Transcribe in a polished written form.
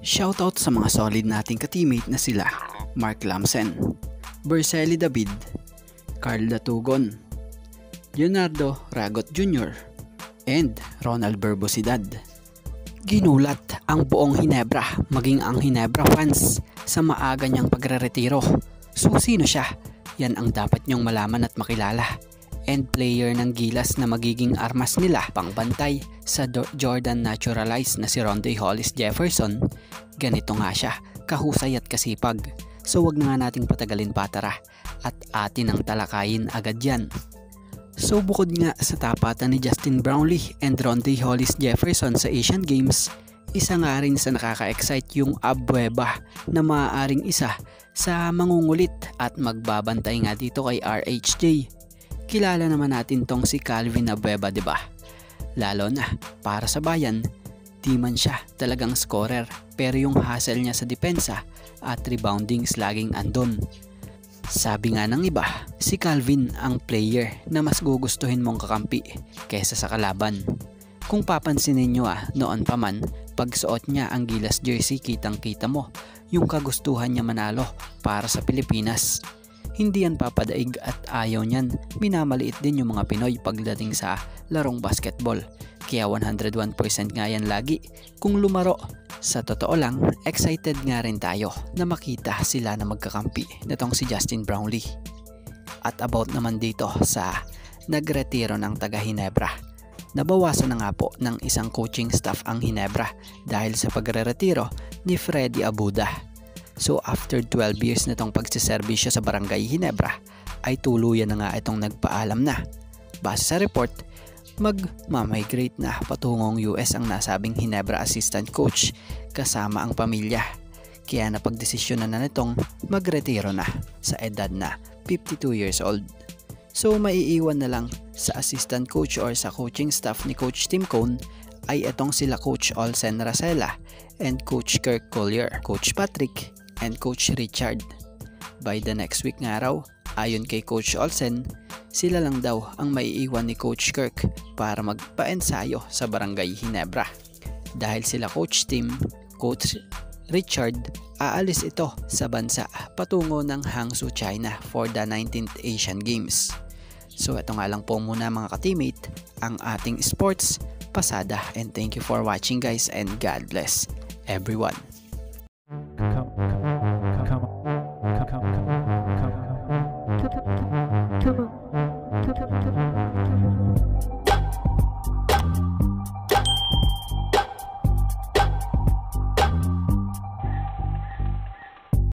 Shoutout sa mga solid nating ka-teammate na sila Mark Lamsen, Berceli David, Carl Latugon, Leonardo Ragot Jr. and Ronald Berbosidad. Ginulat ang buong Hinebra, maging ang Hinebra fans, sa maaga niyang pagre-retiro. So sino siya? Yan ang dapat niyong malaman at makilala. End player ng Gilas na magiging armas nila pangbantay sa Jordan naturalized na si Rondoy Hollis Jefferson. Ganito nga siya, kahusay at kasipag. So wag na nga nating patagalin pa, tara at atin ang talakayin agad yan. So bukod nga sa tapatan ni Justin Brownlee and Rondoy Hollis Jefferson sa Asian Games, isa nga rin sa nakaka-excite yung Abueva na maaaring isa sa mangungulit at magbabantay nga dito kay RHJ. Kilala naman natin tong si Calvin Abueva, diba? Lalo na para sa Bayan, di man siya talagang scorer pero yung hustle niya sa depensa at reboundings laging andon. Sabi nga ng iba, si Calvin ang player na mas gugustuhin mong kakampi kaysa sa kalaban. Kung papansin ninyo noon pa man, pag suot niya ang Gilas jersey, kitang kita mo yung kagustuhan niya manalo para sa Pilipinas. Hindi yan papadaig at ayaw niyan minamaliit din yung mga Pinoy pagdating sa larong basketball. Kaya 101% nga yan lagi kung lumaro. Sa totoo lang, excited nga rin tayo na makita sila na magkakampi nitong si Justin Brownlee. At about naman dito sa nagretiro ng taga Hinebra. Nabawasan na nga po ng isang coaching staff ang Hinebra dahil sa pagre-retiro ni Freddy Abuda. So after 12 years na itong pagsiservisyo sa Barangay Hinebra ay tuluyan na nga itong nagpaalam na. Base sa report, magmamigrate na patungong US ang nasabing Hinebra assistant coach kasama ang pamilya. Kaya napagdesisyon na nitong magretiro na sa edad na 52 years old. So maiiwan na lang sa assistant coach or sa coaching staff ni Coach Tim Cone ay itong sila Coach Olsen Racela and Coach Kirk Collier, Coach Patrick and Coach Richard. By the next week nga raw, ayon kay Coach Olsen, sila lang daw ang maiiwan ni Coach Kirk para magpa-ensayo sa Barangay Hinebra. Dahil sila Coach Tim, Coach Richard, aalis ito sa bansa patungo ng Hangzhou, China for the 19th Asian Games. So ito nga lang po muna mga ka-teammate ang ating sports pasada, and thank you for watching guys, and God bless everyone.